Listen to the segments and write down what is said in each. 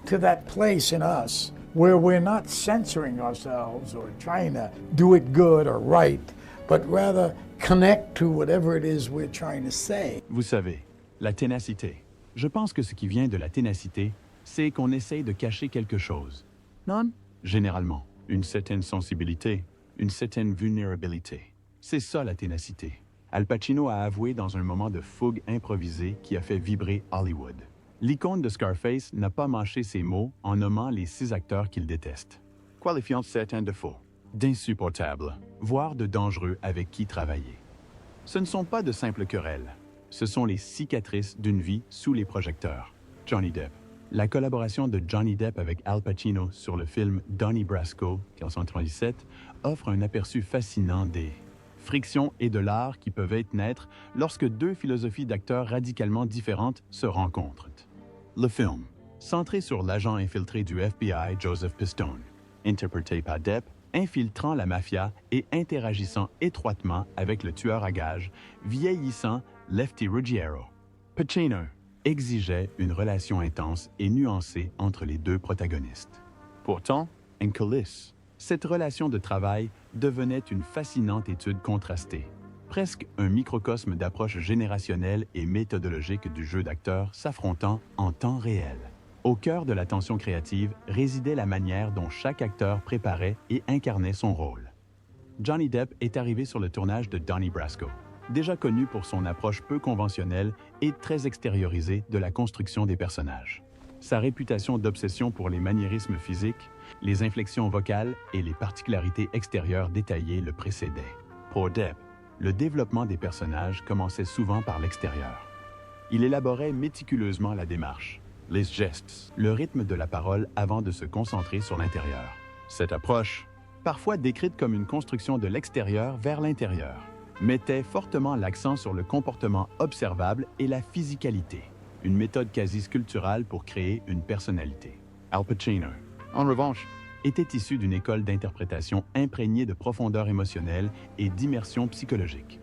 to that place in us where we're not censoring ourselves or trying to do it good or right, but rather connect to whatever it is we're trying to say. Vous savez, la ténacité. Je pense que ce qui vient de la ténacité, c'est qu'on essaye de cacher quelque chose. Non? Généralement, une certaine sensibilité, une certaine vulnérabilité. C'est ça la ténacité. Al Pacino a avoué dans un moment de fougue improvisée qui a fait vibrer Hollywood. L'icône de Scarface n'a pas mâché ses mots en nommant les 6 acteurs qu'il déteste, qualifiant certains de faux, d'insupportables, voire de dangereux avec qui travailler. Ce ne sont pas de simples querelles. Ce sont les cicatrices d'une vie sous les projecteurs. Johnny Depp. La collaboration de Johnny Depp avec Al Pacino sur le film Donnie Brasco, 1937, offre un aperçu fascinant des frictions et de l'art qui peuvent naître lorsque 2 philosophies d'acteurs radicalement différentes se rencontrent. Le film, centré sur l'agent infiltré du FBI Joseph Pistone, interprété par Depp, infiltrant la mafia et interagissant étroitement avec le tueur à gages, vieillissant Lefty Ruggiero. Pacino exigeait une relation intense et nuancée entre les 2 protagonistes. Pourtant, en coulisses, cette relation de travail devenait une fascinante étude contrastée, presque un microcosme d'approche générationnelle et méthodologique du jeu d'acteur s'affrontant en temps réel. Au cœur de la tension créative résidait la manière dont chaque acteur préparait et incarnait son rôle. Johnny Depp est arrivé sur le tournage de Donnie Brasco, déjà connu pour son approche peu conventionnelle et très extériorisée de la construction des personnages. Sa réputation d'obsession pour les maniérismes physiques, les inflexions vocales et les particularités extérieures détaillées le précédaient. Pour Depp, le développement des personnages commençait souvent par l'extérieur. Il élaborait méticuleusement la démarche, les gestes, le rythme de la parole avant de se concentrer sur l'intérieur. Cette approche, parfois décrite comme une construction de l'extérieur vers l'intérieur, mettait fortement l'accent sur le comportement observable et la physicalité, une méthode quasi sculpturale pour créer une personnalité. Al Pacino, en revanche, était issu d'une école d'interprétation imprégnée de profondeur émotionnelle et d'immersion psychologique.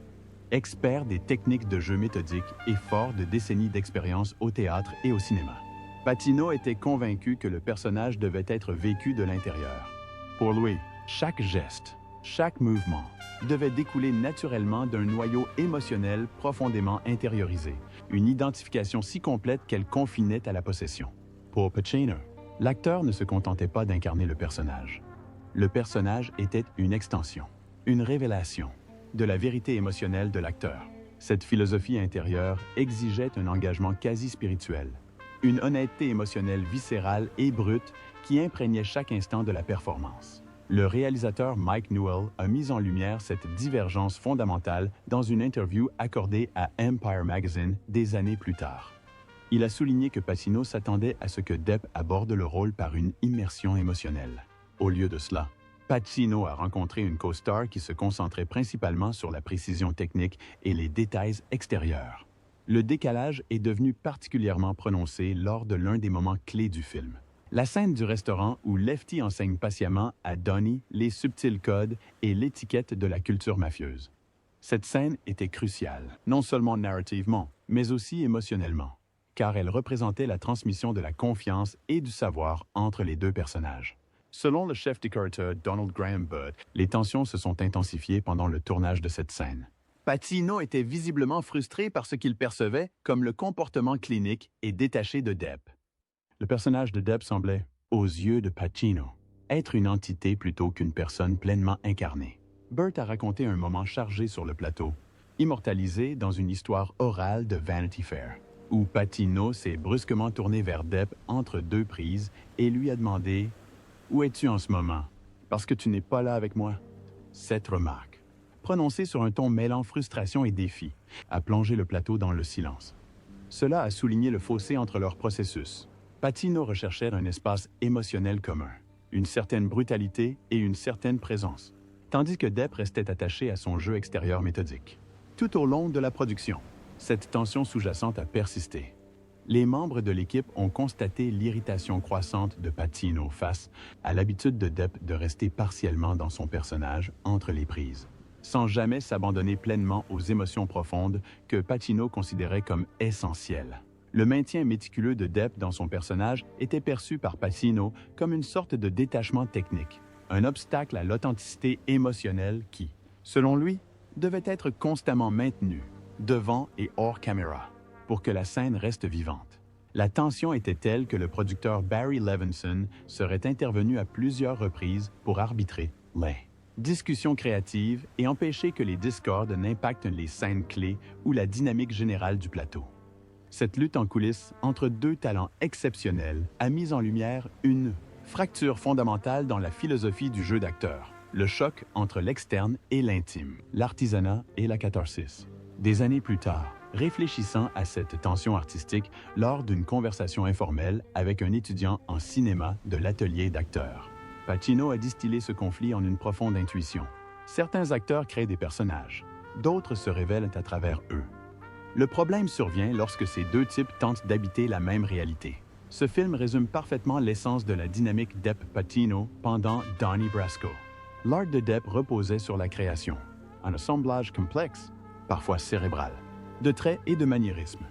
Expert des techniques de jeu méthodique et fort de décennies d'expérience au théâtre et au cinéma, Pacino était convaincu que le personnage devait être vécu de l'intérieur. Pour lui, chaque geste, chaque mouvement devait découler naturellement d'un noyau émotionnel profondément intériorisé, une identification si complète qu'elle confinait à la possession. Pour Pacino, l'acteur ne se contentait pas d'incarner le personnage. Le personnage était une extension, une révélation de la vérité émotionnelle de l'acteur. Cette philosophie intérieure exigeait un engagement quasi spirituel, une honnêteté émotionnelle viscérale et brute qui imprégnait chaque instant de la performance. Le réalisateur Mike Newell a mis en lumière cette divergence fondamentale dans une interview accordée à Empire Magazine des années plus tard. Il a souligné que Pacino s'attendait à ce que Depp aborde le rôle par une immersion émotionnelle. Au lieu de cela, Pacino a rencontré une co-star qui se concentrait principalement sur la précision technique et les détails extérieurs. Le décalage est devenu particulièrement prononcé lors de l'un des moments clés du film. La scène du restaurant où Lefty enseigne patiemment à Donnie les subtils codes et l'étiquette de la culture mafieuse. Cette scène était cruciale, non seulement narrativement, mais aussi émotionnellement, car elle représentait la transmission de la confiance et du savoir entre les 2 personnages. Selon le chef décorateur Donald Graham Budd, les tensions se sont intensifiées pendant le tournage de cette scène. Pacino était visiblement frustré par ce qu'il percevait comme le comportement clinique et détaché de Depp. Le personnage de Depp semblait, aux yeux de Pacino, être une entité plutôt qu'une personne pleinement incarnée. Burt a raconté un moment chargé sur le plateau, immortalisé dans une histoire orale de Vanity Fair, où Pacino s'est brusquement tourné vers Depp entre 2 prises et lui a demandé « Où es-tu en ce moment? Parce que tu n'es pas là avec moi. » Cette remarque, prononcée sur un ton mêlant frustration et défi, a plongé le plateau dans le silence. Cela a souligné le fossé entre leurs processus. Pacino recherchait un espace émotionnel commun, une certaine brutalité et une certaine présence, tandis que Depp restait attaché à son jeu extérieur méthodique. Tout au long de la production, cette tension sous-jacente a persisté. Les membres de l'équipe ont constaté l'irritation croissante de Pacino face à l'habitude de Depp de rester partiellement dans son personnage entre les prises, sans jamais s'abandonner pleinement aux émotions profondes que Pacino considérait comme essentielles. Le maintien méticuleux de Depp dans son personnage était perçu par Pacino comme une sorte de détachement technique, un obstacle à l'authenticité émotionnelle qui, selon lui, devait être constamment maintenu, devant et hors caméra, pour que la scène reste vivante. La tension était telle que le producteur Barry Levinson serait intervenu à plusieurs reprises pour arbitrer les discussions créatives et empêcher que les discordes n'impactent les scènes clés ou la dynamique générale du plateau. Cette lutte en coulisses entre deux talents exceptionnels a mis en lumière une fracture fondamentale dans la philosophie du jeu d'acteur, le choc entre l'externe et l'intime, l'artisanat et la catharsis. Des années plus tard, réfléchissant à cette tension artistique lors d'une conversation informelle avec un étudiant en cinéma de l'atelier d'acteurs, Pacino a distillé ce conflit en une profonde intuition. Certains acteurs créent des personnages, d'autres se révèlent à travers eux. Le problème survient lorsque ces deux types tentent d'habiter la même réalité. Ce film résume parfaitement l'essence de la dynamique Depp-Pacino pendant Donnie Brasco. L'art de Depp reposait sur la création, un assemblage complexe, parfois cérébral, de traits et de maniérisme.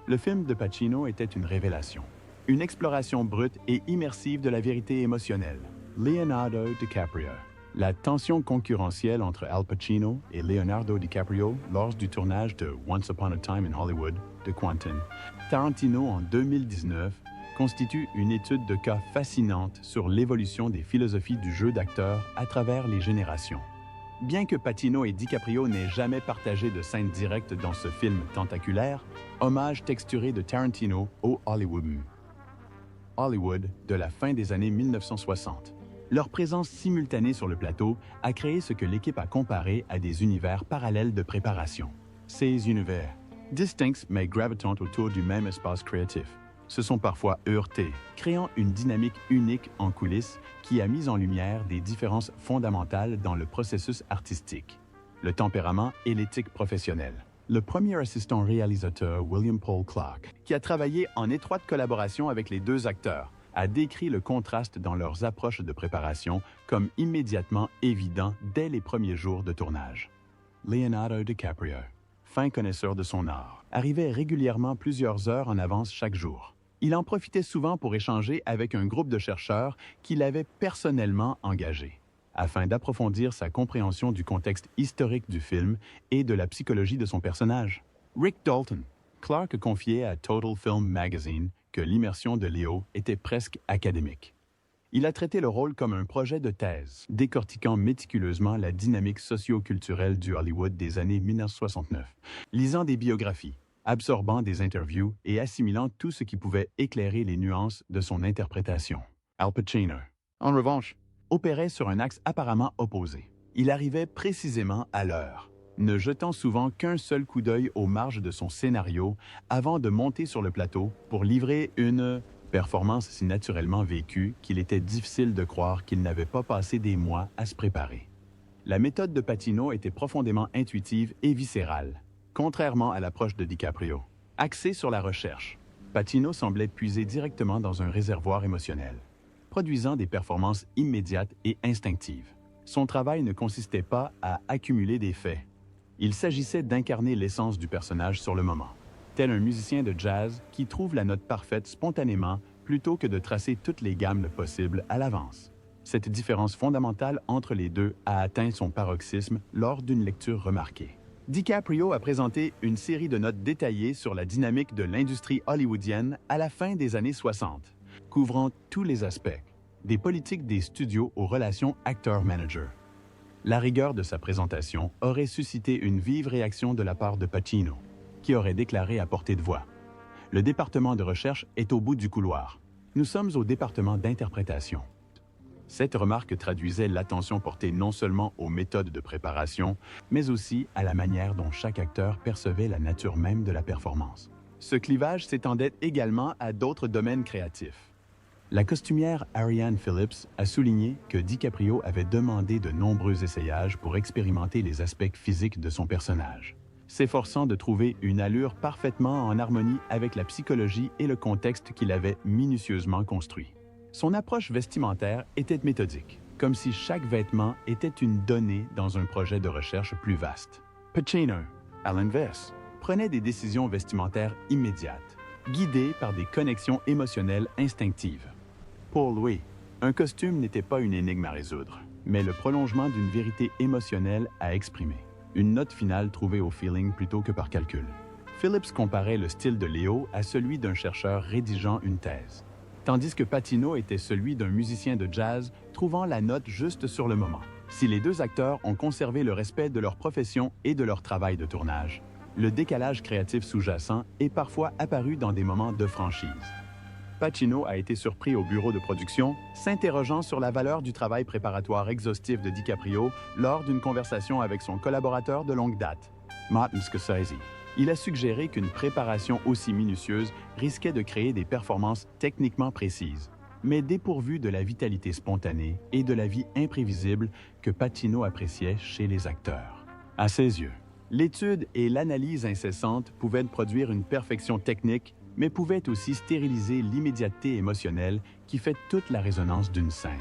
Le film de Pacino était une révélation, une exploration brute et immersive de la vérité émotionnelle. Leonardo DiCaprio. La tension concurrentielle entre Al Pacino et Leonardo DiCaprio lors du tournage de Once Upon a Time in Hollywood de Quentin Tarantino en 2019 constitue une étude de cas fascinante sur l'évolution des philosophies du jeu d'acteur à travers les générations. Bien que Pacino et DiCaprio n'aient jamais partagé de scène directe dans ce film tentaculaire, hommage texturé de Tarantino au Hollywood de la fin des années 1960. Leur présence simultanée sur le plateau a créé ce que l'équipe a comparé à des univers parallèles de préparation. Ces univers, distincts mais gravitant autour du même espace créatif, se sont parfois heurtés, créant une dynamique unique en coulisses qui a mis en lumière des différences fondamentales dans le processus artistique, le tempérament et l'éthique professionnelle. Le premier assistant réalisateur, William Paul Clark, qui a travaillé en étroite collaboration avec les deux acteurs, a décrit le contraste dans leurs approches de préparation comme immédiatement évident dès les premiers jours de tournage. Leonardo DiCaprio, fin connaisseur de son art, arrivait régulièrement plusieurs heures en avance chaque jour. Il en profitait souvent pour échanger avec un groupe de chercheurs qu'il avait personnellement engagés, afin d'approfondir sa compréhension du contexte historique du film et de la psychologie de son personnage. Rick Dalton, Clark confiait à Total Film Magazine que l'immersion de Leo était presque académique. Il a traité le rôle comme un projet de thèse, décortiquant méticuleusement la dynamique socio-culturelle du Hollywood des années 1969, lisant des biographies, absorbant des interviews et assimilant tout ce qui pouvait éclairer les nuances de son interprétation. Al Pacino, en revanche, opérait sur un axe apparemment opposé. Il arrivait précisément à l'heure, ne jetant souvent qu'un seul coup d'œil aux marges de son scénario avant de monter sur le plateau pour livrer une performance si naturellement vécue qu'il était difficile de croire qu'il n'avait pas passé des mois à se préparer. La méthode de Pacino était profondément intuitive et viscérale, contrairement à l'approche de DiCaprio. Axée sur la recherche, Pacino semblait puiser directement dans un réservoir émotionnel, produisant des performances immédiates et instinctives. Son travail ne consistait pas à accumuler des faits. Il s'agissait d'incarner l'essence du personnage sur le moment, tel un musicien de jazz qui trouve la note parfaite spontanément plutôt que de tracer toutes les gammes possibles à l'avance. Cette différence fondamentale entre les deux a atteint son paroxysme lors d'une lecture remarquée. DiCaprio a présenté une série de notes détaillées sur la dynamique de l'industrie hollywoodienne à la fin des années 60, couvrant tous les aspects, des politiques des studios aux relations acteur-manager. La rigueur de sa présentation aurait suscité une vive réaction de la part de Pacino, qui aurait déclaré à portée de voix « Le département de recherche est au bout du couloir. Nous sommes au département d'interprétation. » Cette remarque traduisait l'attention portée non seulement aux méthodes de préparation, mais aussi à la manière dont chaque acteur percevait la nature même de la performance. Ce clivage s'étendait également à d'autres domaines créatifs. La costumière Arianne Phillips a souligné que DiCaprio avait demandé de nombreux essayages pour expérimenter les aspects physiques de son personnage, s'efforçant de trouver une allure parfaitement en harmonie avec la psychologie et le contexte qu'il avait minutieusement construit. Son approche vestimentaire était méthodique, comme si chaque vêtement était une donnée dans un projet de recherche plus vaste. Pacino, à l'inverse, prenait des décisions vestimentaires immédiates, guidés par des connexions émotionnelles instinctives. Pour Louis, un costume n'était pas une énigme à résoudre, mais le prolongement d'une vérité émotionnelle à exprimer. Une note finale trouvée au feeling plutôt que par calcul. Phillips comparait le style de Léo à celui d'un chercheur rédigeant une thèse, tandis que Pacino était celui d'un musicien de jazz trouvant la note juste sur le moment. Si les deux acteurs ont conservé le respect de leur profession et de leur travail de tournage, le décalage créatif sous-jacent est parfois apparu dans des moments de franchise. Pacino a été surpris au bureau de production, s'interrogeant sur la valeur du travail préparatoire exhaustif de DiCaprio lors d'une conversation avec son collaborateur de longue date, Martin Scorsese. Il a suggéré qu'une préparation aussi minutieuse risquait de créer des performances techniquement précises, mais dépourvues de la vitalité spontanée et de la vie imprévisible que Pacino appréciait chez les acteurs. À ses yeux, l'étude et l'analyse incessante pouvaient produire une perfection technique, mais pouvaient aussi stériliser l'immédiateté émotionnelle qui fait toute la résonance d'une scène.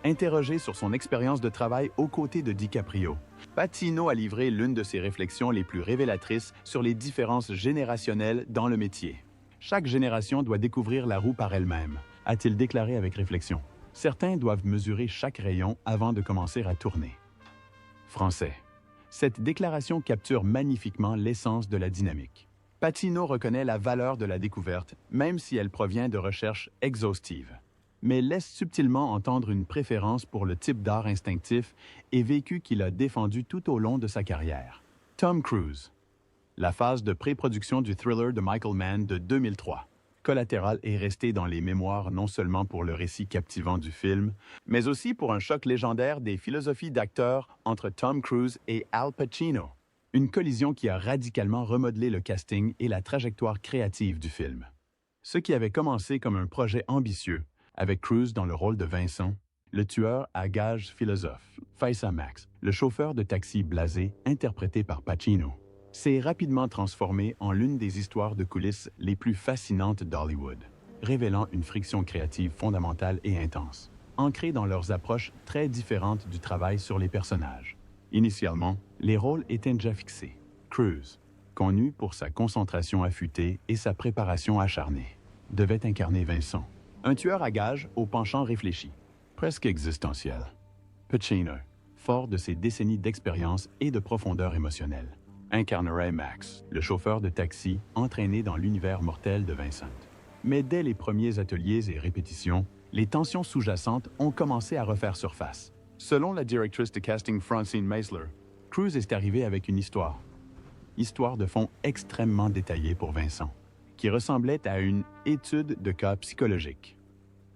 Interrogé sur son expérience de travail aux côtés de DiCaprio, Pacino a livré l'une de ses réflexions les plus révélatrices sur les différences générationnelles dans le métier. Chaque génération doit découvrir la roue par elle-même, a-t-il déclaré avec réflexion. Certains doivent mesurer chaque rayon avant de commencer à tourner. Français. Cette déclaration capture magnifiquement l'essence de la dynamique. Pacino reconnaît la valeur de la découverte, même si elle provient de recherches exhaustives, mais laisse subtilement entendre une préférence pour le type d'art instinctif et vécu qu'il a défendu tout au long de sa carrière. Tom Cruise. La phase de pré-production du thriller de Michael Mann de 2003. Collateral est resté dans les mémoires non seulement pour le récit captivant du film, mais aussi pour un choc légendaire des philosophies d'acteurs entre Tom Cruise et Al Pacino. Une collision qui a radicalement remodelé le casting et la trajectoire créative du film. Ce qui avait commencé comme un projet ambitieux, avec Cruise dans le rôle de Vincent, le tueur à gages philosophe, Faisa Max, le chauffeur de taxi blasé interprété par Pacino, s'est rapidement transformé en l'une des histoires de coulisses les plus fascinantes d'Hollywood, révélant une friction créative fondamentale et intense, ancrée dans leurs approches très différentes du travail sur les personnages. Initialement, les rôles étaient déjà fixés. Cruise, connu pour sa concentration affûtée et sa préparation acharnée, devait incarner Vincent, un tueur à gages au penchant réfléchi, presque existentiel. Pacino, fort de ses décennies d'expérience et de profondeur émotionnelle, incarnerait Max, le chauffeur de taxi entraîné dans l'univers mortel de Vincent. Mais dès les premiers ateliers et répétitions, les tensions sous-jacentes ont commencé à refaire surface. Selon la directrice de casting Francine Meisler, Cruise est arrivé avec une histoire de fond extrêmement détaillée pour Vincent, qui ressemblait à une étude de cas psychologique.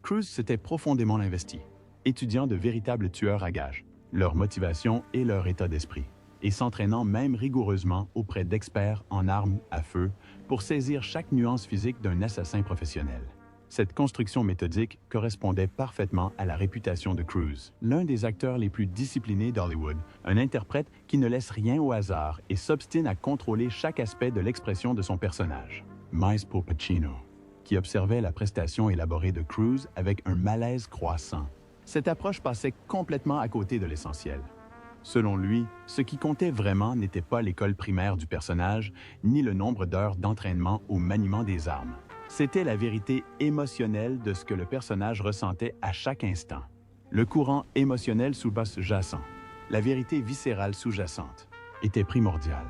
Cruise s'était profondément investi, étudiant de véritables tueurs à gages, leur motivation et leur état d'esprit, et s'entraînant même rigoureusement auprès d'experts en armes à feu pour saisir chaque nuance physique d'un assassin professionnel. Cette construction méthodique correspondait parfaitement à la réputation de Cruise, l'un des acteurs les plus disciplinés d'Hollywood, un interprète qui ne laisse rien au hasard et s'obstine à contrôler chaque aspect de l'expression de son personnage. Mais pour Pacino, qui observait la prestation élaborée de Cruise avec un malaise croissant. Cette approche passait complètement à côté de l'essentiel. Selon lui, ce qui comptait vraiment n'était pas l'école primaire du personnage, ni le nombre d'heures d'entraînement au maniement des armes. C'était la vérité émotionnelle de ce que le personnage ressentait à chaque instant. Le courant émotionnel sous-jacent, la vérité viscérale sous-jacente, était primordiale.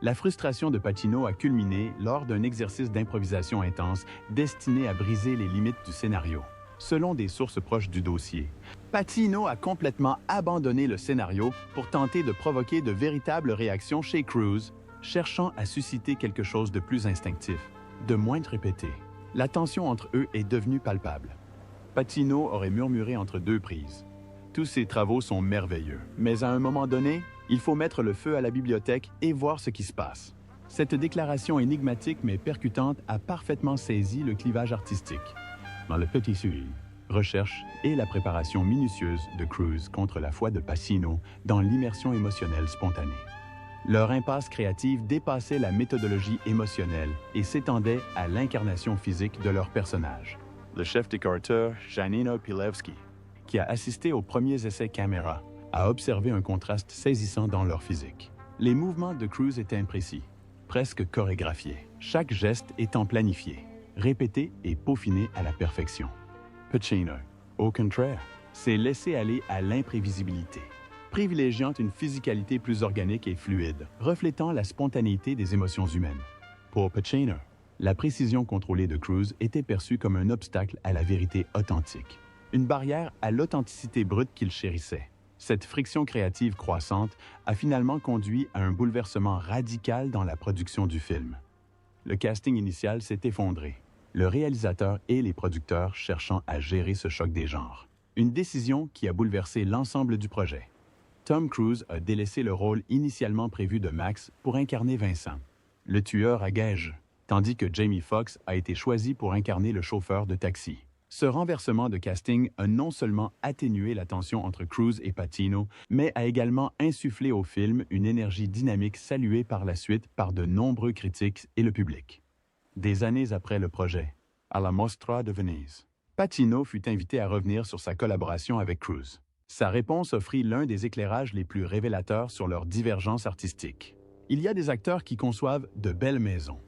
La frustration de Pacino a culminé lors d'un exercice d'improvisation intense destiné à briser les limites du scénario. Selon des sources proches du dossier, Pacino a complètement abandonné le scénario pour tenter de provoquer de véritables réactions chez Cruise, cherchant à susciter quelque chose de plus instinctif, de moins répété. La tension entre eux est devenue palpable. Pacino aurait murmuré entre deux prises. Tous ces travaux sont merveilleux, mais à un moment donné, il faut mettre le feu à la bibliothèque et voir ce qui se passe. Cette déclaration énigmatique mais percutante a parfaitement saisi le clivage artistique. Dans le petit suivi, recherche et la préparation minutieuse de Cruise contre la foi de Pacino dans l'immersion émotionnelle spontanée. Leur impasse créative dépassait la méthodologie émotionnelle et s'étendait à l'incarnation physique de leur personnage. Le chef décorateur, Janina Pilevski, qui a assisté aux premiers essais caméra, a observé un contraste saisissant dans leur physique. Les mouvements de Cruise étaient imprécis, presque chorégraphié, chaque geste étant planifié, répété et peaufiné à la perfection. Pacino, au contraire, s'est laissé aller à l'imprévisibilité, privilégiant une physicalité plus organique et fluide, reflétant la spontanéité des émotions humaines. Pour Pacino, la précision contrôlée de Cruise était perçue comme un obstacle à la vérité authentique, une barrière à l'authenticité brute qu'il chérissait. Cette friction créative croissante a finalement conduit à un bouleversement radical dans la production du film. Le casting initial s'est effondré, le réalisateur et les producteurs cherchant à gérer ce choc des genres. Une décision qui a bouleversé l'ensemble du projet. Tom Cruise a délaissé le rôle initialement prévu de Max pour incarner Vincent, le tueur à gages, tandis que Jamie Foxx a été choisi pour incarner le chauffeur de taxi. Ce renversement de casting a non seulement atténué la tension entre Cruise et Pacino, mais a également insufflé au film une énergie dynamique saluée par la suite par de nombreux critiques et le public. Des années après le projet, à la Mostra de Venise, Pacino fut invité à revenir sur sa collaboration avec Cruise. Sa réponse offrit l'un des éclairages les plus révélateurs sur leur divergence artistique. Il y a des acteurs qui conçoivent de belles maisons.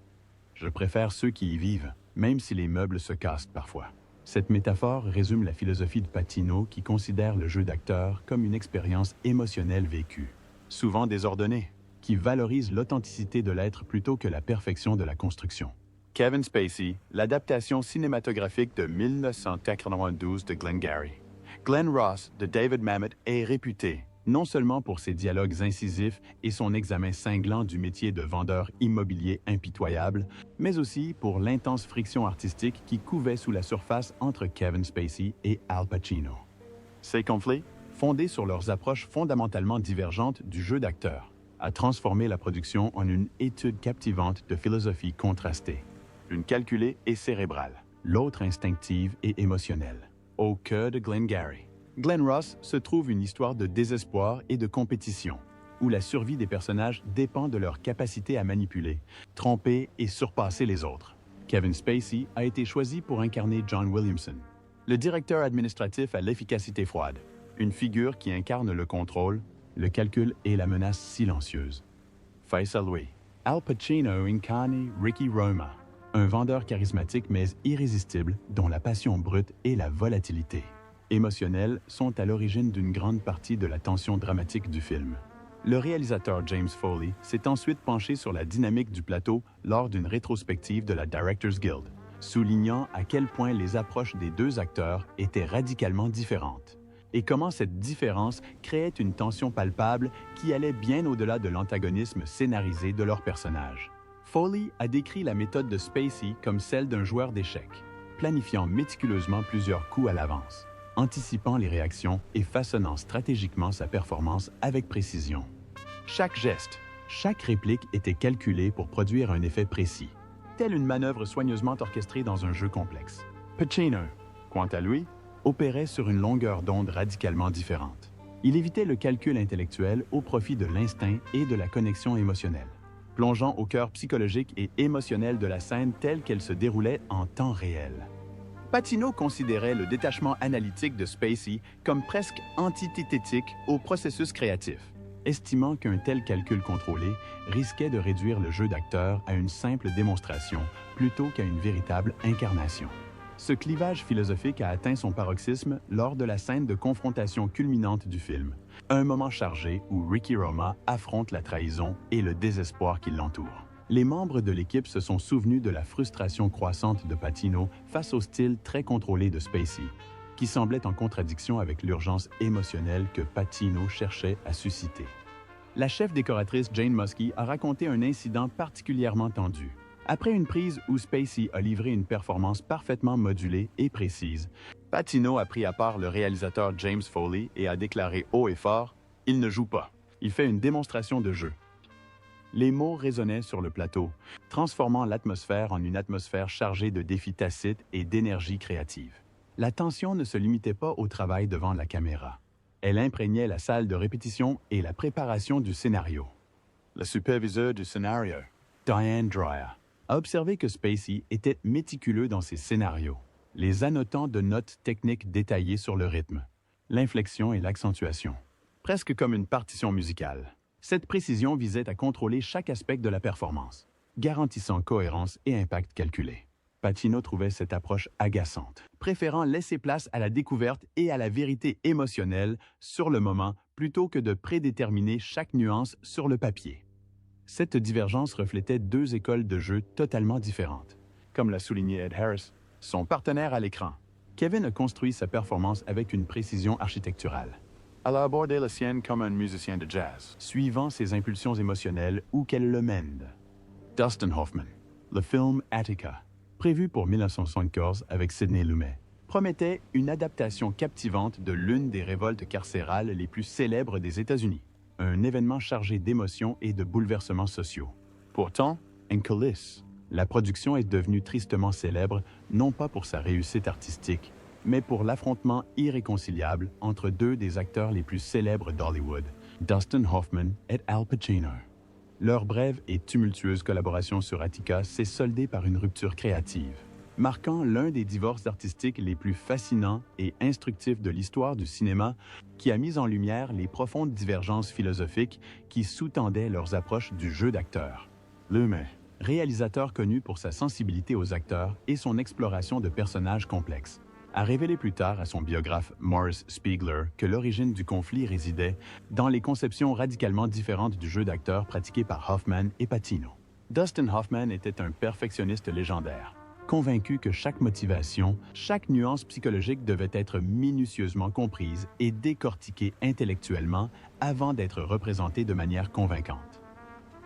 Je préfère ceux qui y vivent, même si les meubles se cassent parfois. Cette métaphore résume la philosophie de Pacino qui considère le jeu d'acteur comme une expérience émotionnelle vécue, souvent désordonnée, qui valorise l'authenticité de l'être plutôt que la perfection de la construction. Kevin Spacey, l'adaptation cinématographique de 1992 de Glengarry. Glenn Ross de David Mamet est réputé, non seulement pour ses dialogues incisifs et son examen cinglant du métier de vendeur immobilier impitoyable, mais aussi pour l'intense friction artistique qui couvait sous la surface entre Kevin Spacey et Al Pacino. Ces conflits, fondés sur leurs approches fondamentalement divergentes du jeu d'acteur, a transformé la production en une étude captivante de philosophie contrastée. L'une calculée et cérébrale, l'autre instinctive et émotionnelle. Au cœur de Glengarry, Glenn Ross se trouve une histoire de désespoir et de compétition, où la survie des personnages dépend de leur capacité à manipuler, tromper et surpasser les autres. Kevin Spacey a été choisi pour incarner John Williamson, le directeur administratif à l'efficacité froide, une figure qui incarne le contrôle, le calcul et la menace silencieuse. Face à lui, Al Pacino incarne Ricky Roma, un vendeur charismatique mais irrésistible dont la passion brute et la volatilité émotionnelle sont à l'origine d'une grande partie de la tension dramatique du film. Le réalisateur James Foley s'est ensuite penché sur la dynamique du plateau lors d'une rétrospective de la Directors Guild, soulignant à quel point les approches des deux acteurs étaient radicalement différentes et comment cette différence créait une tension palpable qui allait bien au-delà de l'antagonisme scénarisé de leurs personnages. Foley a décrit la méthode de Spacey comme celle d'un joueur d'échecs, planifiant méticuleusement plusieurs coups à l'avance, anticipant les réactions et façonnant stratégiquement sa performance avec précision. Chaque geste, chaque réplique était calculée pour produire un effet précis, telle une manœuvre soigneusement orchestrée dans un jeu complexe. Pacino, quant à lui, opérait sur une longueur d'onde radicalement différente. Il évitait le calcul intellectuel au profit de l'instinct et de la connexion émotionnelle, plongeant au cœur psychologique et émotionnel de la scène telle qu'elle se déroulait en temps réel. Pacino considérait le détachement analytique de Spacey comme presque antithétique au processus créatif, estimant qu'un tel calcul contrôlé risquait de réduire le jeu d'acteur à une simple démonstration plutôt qu'à une véritable incarnation. Ce clivage philosophique a atteint son paroxysme lors de la scène de confrontation culminante du film, un moment chargé où Ricky Roma affronte la trahison et le désespoir qui l'entoure. Les membres de l'équipe se sont souvenus de la frustration croissante de Pacino face au style très contrôlé de Spacey, qui semblait en contradiction avec l'urgence émotionnelle que Pacino cherchait à susciter. La chef décoratrice Jane Muskie a raconté un incident particulièrement tendu. Après une prise où Spacey a livré une performance parfaitement modulée et précise, Pacino a pris à part le réalisateur James Foley et a déclaré haut et fort « Il ne joue pas, il fait une démonstration de jeu ». Les mots résonnaient sur le plateau, transformant l'atmosphère en une atmosphère chargée de défis tacites et d'énergie créative. La tension ne se limitait pas au travail devant la caméra. Elle imprégnait la salle de répétition et la préparation du scénario. Le superviseur du scénario, Diane Dreyer, a observé que Spacey était méticuleux dans ses scénarios, les annotant de notes techniques détaillées sur le rythme, l'inflexion et l'accentuation, presque comme une partition musicale. Cette précision visait à contrôler chaque aspect de la performance, garantissant cohérence et impact calculé. Pacino trouvait cette approche agaçante, préférant laisser place à la découverte et à la vérité émotionnelle sur le moment plutôt que de prédéterminer chaque nuance sur le papier. Cette divergence reflétait deux écoles de jeu totalement différentes. Comme l'a souligné Ed Harris, son partenaire à l'écran, Kevin a construit sa performance avec une précision architecturale. Elle a abordé la sienne comme un musicien de jazz, suivant ses impulsions émotionnelles où qu'elles le mènent. Dustin Hoffman, le film Attica, prévu pour 1974 avec Sidney Lumet, promettait une adaptation captivante de l'une des révoltes carcérales les plus célèbres des États-Unis, un événement chargé d'émotions et de bouleversements sociaux. Pourtant, en coulisses, la production est devenue tristement célèbre non pas pour sa réussite artistique, mais pour l'affrontement irréconciliable entre deux des acteurs les plus célèbres d'Hollywood, Dustin Hoffman et Al Pacino. Leur brève et tumultueuse collaboration sur Attica s'est soldée par une rupture créative, marquant l'un des divorces artistiques les plus fascinants et instructifs de l'histoire du cinéma, qui a mis en lumière les profondes divergences philosophiques qui sous-tendaient leurs approches du jeu d'acteur. Lumet, réalisateur connu pour sa sensibilité aux acteurs et son exploration de personnages complexes, a révélé plus tard à son biographe Morris Spiegler que l'origine du conflit résidait dans les conceptions radicalement différentes du jeu d'acteur pratiqué par Hoffman et Pacino. Dustin Hoffman était un perfectionniste légendaire, convaincu que chaque motivation, chaque nuance psychologique devait être minutieusement comprise et décortiquée intellectuellement avant d'être représentée de manière convaincante.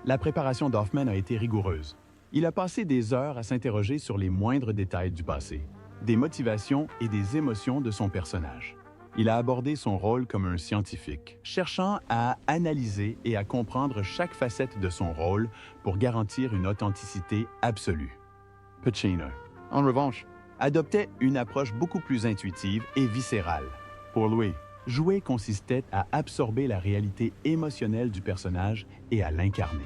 La préparation d'Hoffman a été rigoureuse. Il a passé des heures à s'interroger sur les moindres détails du passé, des motivations et des émotions de son personnage. Il a abordé son rôle comme un scientifique, cherchant à analyser et à comprendre chaque facette de son rôle pour garantir une authenticité absolue. Pacino, en revanche, adoptait une approche beaucoup plus intuitive et viscérale. Pour lui, jouer consistait à absorber la réalité émotionnelle du personnage et à l'incarner,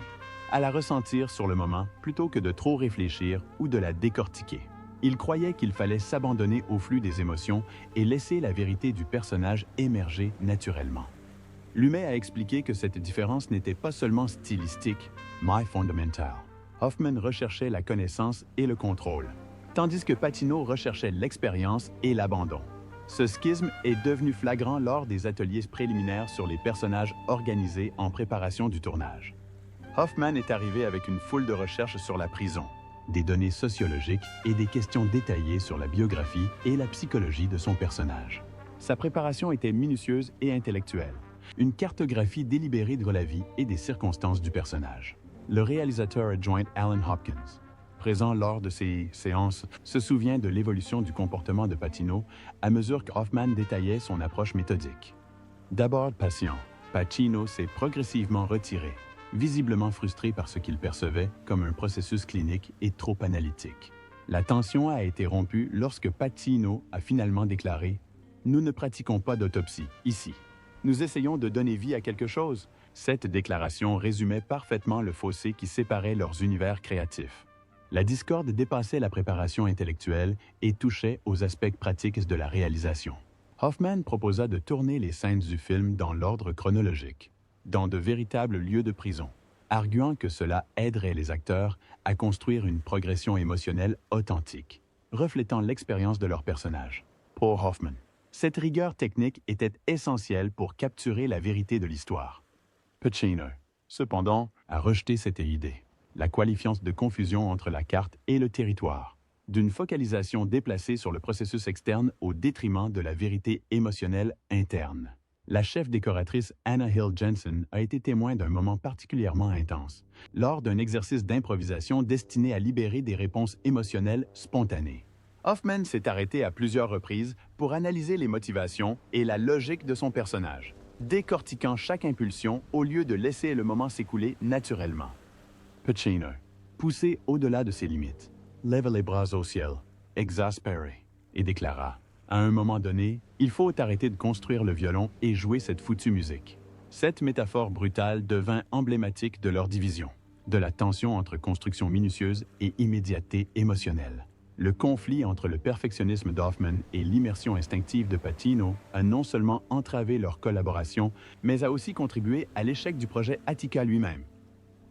à la ressentir sur le moment plutôt que de trop réfléchir ou de la décortiquer. Il croyait qu'il fallait s'abandonner au flux des émotions et laisser la vérité du personnage émerger naturellement. Lumet a expliqué que cette différence n'était pas seulement stylistique, mais fondamentale. Hoffman recherchait la connaissance et le contrôle, tandis que Pacino recherchait l'expérience et l'abandon. Ce schisme est devenu flagrant lors des ateliers préliminaires sur les personnages organisés en préparation du tournage. Hoffman est arrivé avec une foule de recherches sur la prison, des données sociologiques et des questions détaillées sur la biographie et la psychologie de son personnage. Sa préparation était minutieuse et intellectuelle, une cartographie délibérée de la vie et des circonstances du personnage. Le réalisateur adjoint Alan Hopkins, présent lors de ces séances, se souvient de l'évolution du comportement de Pacino à mesure qu'Hoffman détaillait son approche méthodique. D'abord patient, Pacino s'est progressivement retiré, visiblement frustré par ce qu'il percevait comme un processus clinique et trop analytique. La tension a été rompue lorsque Pacino a finalement déclaré « Nous ne pratiquons pas d'autopsie, ici. Nous essayons de donner vie à quelque chose. » Cette déclaration résumait parfaitement le fossé qui séparait leurs univers créatifs. La discorde dépassait la préparation intellectuelle et touchait aux aspects pratiques de la réalisation. Hoffman proposa de tourner les scènes du film dans l'ordre chronologique, dans de véritables lieux de prison, arguant que cela aiderait les acteurs à construire une progression émotionnelle authentique, reflétant l'expérience de leur personnage. Pour Hoffman, cette rigueur technique était essentielle pour capturer la vérité de l'histoire. Pacino, cependant, a rejeté cette idée, la qualifiant de confusion entre la carte et le territoire, d'une focalisation déplacée sur le processus externe au détriment de la vérité émotionnelle interne. La chef décoratrice Anna Hill Jensen a été témoin d'un moment particulièrement intense, lors d'un exercice d'improvisation destiné à libérer des réponses émotionnelles spontanées. Hoffman s'est arrêté à plusieurs reprises pour analyser les motivations et la logique de son personnage, décortiquant chaque impulsion au lieu de laisser le moment s'écouler naturellement. Pacino, poussé au-delà de ses limites, lève les bras au ciel, exaspéré, et déclara « À un moment donné, il faut arrêter de construire le violon et jouer cette foutue musique. » Cette métaphore brutale devint emblématique de leur division, de la tension entre construction minutieuse et immédiateté émotionnelle. Le conflit entre le perfectionnisme d'Hoffman et l'immersion instinctive de Pacino a non seulement entravé leur collaboration, mais a aussi contribué à l'échec du projet Attica lui-même.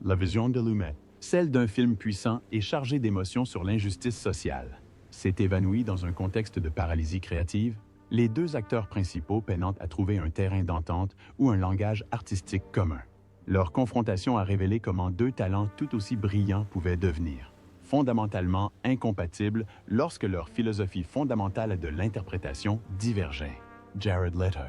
La vision de Lumet celle d'un film puissant et chargé d'émotions sur l'injustice sociale. S'est évanoui dans un contexte de paralysie créative, les deux acteurs principaux peinant à trouver un terrain d'entente ou un langage artistique commun. Leur confrontation a révélé comment deux talents tout aussi brillants pouvaient devenir fondamentalement incompatibles lorsque leur philosophie fondamentale de l'interprétation divergeait. Jared Leto.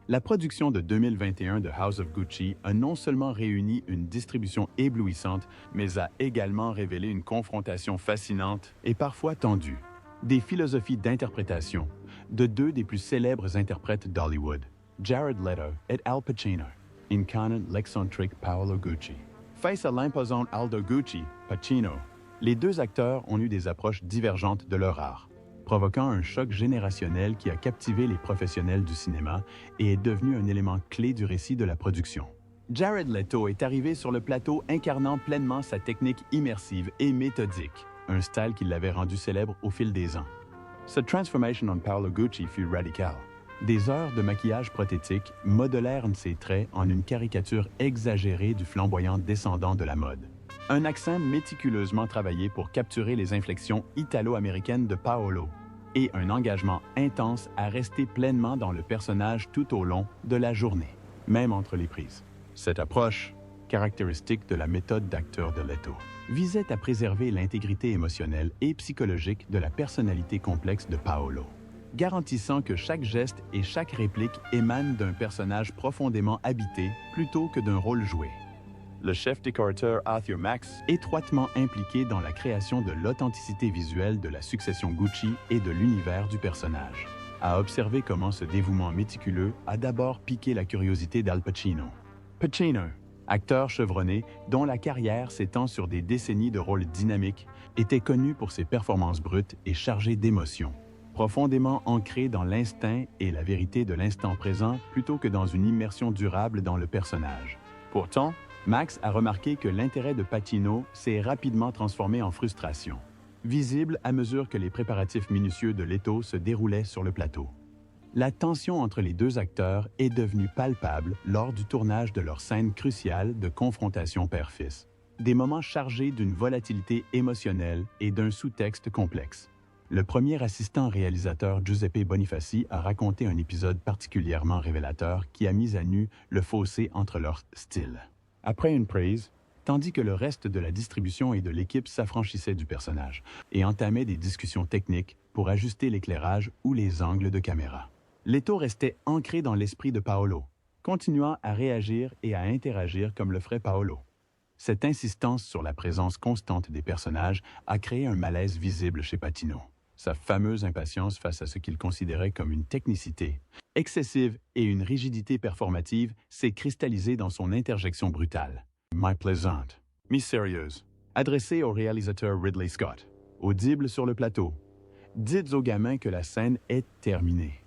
La production de 2021 de House of Gucci a non seulement réuni une distribution éblouissante, mais a également révélé une confrontation fascinante et parfois tendue. Des philosophies d'interprétation de deux des plus célèbres interprètes d'Hollywood, Jared Leto et Al Pacino, incarnent l'excentrique Paolo Gucci. Face à l'imposant Aldo Gucci, Pacino, les deux acteurs ont eu des approches divergentes de leur art, provoquant un choc générationnel qui a captivé les professionnels du cinéma et est devenu un élément clé du récit de la production. Jared Leto est arrivé sur le plateau incarnant pleinement sa technique immersive et méthodique, un style qui l'avait rendu célèbre au fil des ans. Cette transformation en Paolo Gucci fut radicale. Des heures de maquillage prothétique modelèrent ses traits en une caricature exagérée du flamboyant descendant de la mode. Un accent méticuleusement travaillé pour capturer les inflexions italo-américaines de Paolo et un engagement intense à rester pleinement dans le personnage tout au long de la journée, même entre les prises. Cette approche, caractéristique de la méthode d'acteur de Leto, visait à préserver l'intégrité émotionnelle et psychologique de la personnalité complexe de Paolo, garantissant que chaque geste et chaque réplique émanent d'un personnage profondément habité plutôt que d'un rôle joué. Le chef décorateur Arthur Max, étroitement impliqué dans la création de l'authenticité visuelle de la succession Gucci et de l'univers du personnage, a observé comment ce dévouement méticuleux a d'abord piqué la curiosité d'Al Pacino. Pacino, acteur chevronné dont la carrière s'étend sur des décennies de rôles dynamiques, était connu pour ses performances brutes et chargées d'émotions, profondément ancré dans l'instinct et la vérité de l'instant présent plutôt que dans une immersion durable dans le personnage. Pourtant, Max a remarqué que l'intérêt de Pacino s'est rapidement transformé en frustration, visible à mesure que les préparatifs minutieux de Leto se déroulaient sur le plateau. La tension entre les deux acteurs est devenue palpable lors du tournage de leur scène cruciale de confrontation père-fils, des moments chargés d'une volatilité émotionnelle et d'un sous-texte complexe. Le premier assistant réalisateur Giuseppe Bonifaci a raconté un épisode particulièrement révélateur qui a mis à nu le fossé entre leurs styles. Après une prise, tandis que le reste de la distribution et de l'équipe s'affranchissait du personnage et entamait des discussions techniques pour ajuster l'éclairage ou les angles de caméra, Leto restait ancré dans l'esprit de Paolo, continuant à réagir et à interagir comme le ferait Paolo. Cette insistance sur la présence constante des personnages a créé un malaise visible chez Pacino. Sa fameuse impatience face à ce qu'il considérait comme une technicité excessive et une rigidité performative s'est cristallisée dans son interjection brutale. « My plaisante, Miss Sérieuse », adressée au réalisateur Ridley Scott, audible sur le plateau. « Dites aux gamins que la scène est terminée. »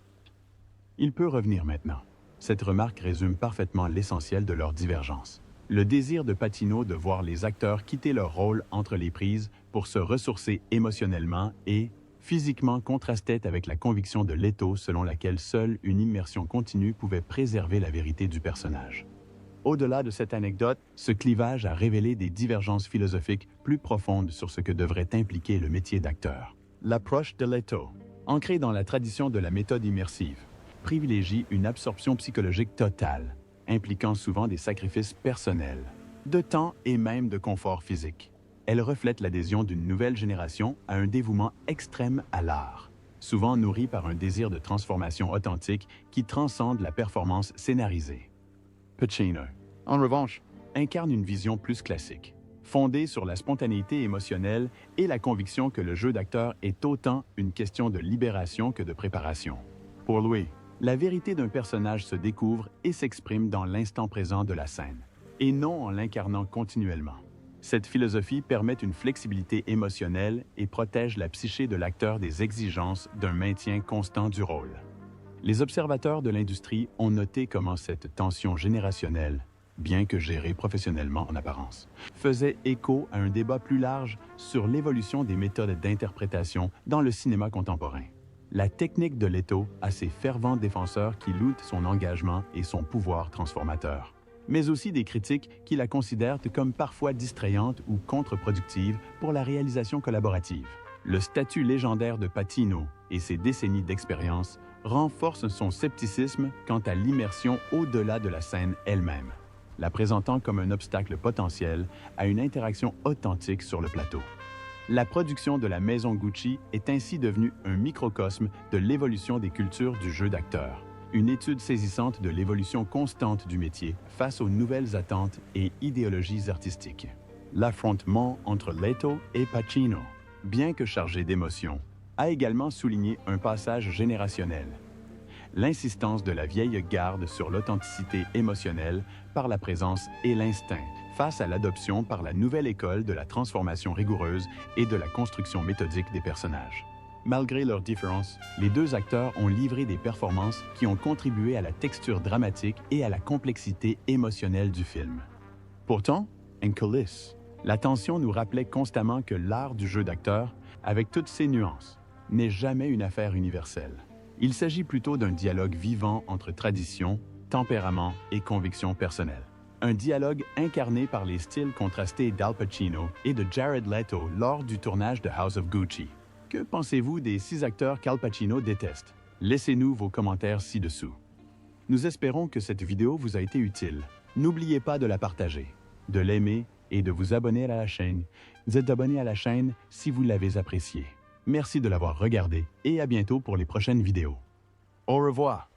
Il peut revenir maintenant. Cette remarque résume parfaitement l'essentiel de leur divergence. Le désir de Pacino de voir les acteurs quitter leur rôle entre les prises pour se ressourcer émotionnellement et physiquement contrastait avec la conviction de Leto selon laquelle seule une immersion continue pouvait préserver la vérité du personnage. Au-delà de cette anecdote, ce clivage a révélé des divergences philosophiques plus profondes sur ce que devrait impliquer le métier d'acteur. L'approche de Leto, ancrée dans la tradition de la méthode immersive, privilégie une absorption psychologique totale, impliquant souvent des sacrifices personnels, de temps et même de confort physique. Elle reflète l'adhésion d'une nouvelle génération à un dévouement extrême à l'art, souvent nourri par un désir de transformation authentique qui transcende la performance scénarisée. Pacino, en revanche, incarne une vision plus classique, fondée sur la spontanéité émotionnelle et la conviction que le jeu d'acteur est autant une question de libération que de préparation. Pour lui, la vérité d'un personnage se découvre et s'exprime dans l'instant présent de la scène, et non en l'incarnant continuellement. Cette philosophie permet une flexibilité émotionnelle et protège la psyché de l'acteur des exigences d'un maintien constant du rôle. Les observateurs de l'industrie ont noté comment cette tension générationnelle, bien que gérée professionnellement en apparence, faisait écho à un débat plus large sur l'évolution des méthodes d'interprétation dans le cinéma contemporain. La technique de Leto a ses fervents défenseurs qui louent son engagement et son pouvoir transformateur. mais aussi des critiques qui la considèrent comme parfois distrayante ou contre-productive pour la réalisation collaborative. Le statut légendaire de Pacino et ses décennies d'expérience renforcent son scepticisme quant à l'immersion au-delà de la scène elle-même, la présentant comme un obstacle potentiel à une interaction authentique sur le plateau. La production de la maison Gucci est ainsi devenue un microcosme de l'évolution des cultures du jeu d'acteur, une étude saisissante de l'évolution constante du métier face aux nouvelles attentes et idéologies artistiques. L'affrontement entre Leto et Pacino, bien que chargé d'émotion, a également souligné un passage générationnel. L'insistance de la vieille garde sur l'authenticité émotionnelle par la présence et l'instinct, face à l'adoption par la nouvelle école de la transformation rigoureuse et de la construction méthodique des personnages. Malgré leurs différences, les deux acteurs ont livré des performances qui ont contribué à la texture dramatique et à la complexité émotionnelle du film. Pourtant, en coulisses, la tension nous rappelait constamment que l'art du jeu d'acteur, avec toutes ses nuances, n'est jamais une affaire universelle. Il s'agit plutôt d'un dialogue vivant entre tradition, tempérament et conviction personnelle. Un dialogue incarné par les styles contrastés d'Al Pacino et de Jared Leto lors du tournage de House of Gucci. Que pensez-vous des 6 acteurs qu'Al Pacino déteste? Laissez-nous vos commentaires ci-dessous. Nous espérons que cette vidéo vous a été utile. N'oubliez pas de la partager, de l'aimer et de vous abonner à la chaîne. Vous êtes abonné à la chaîne si vous l'avez apprécié. Merci de l'avoir regardé et à bientôt pour les prochaines vidéos. Au revoir!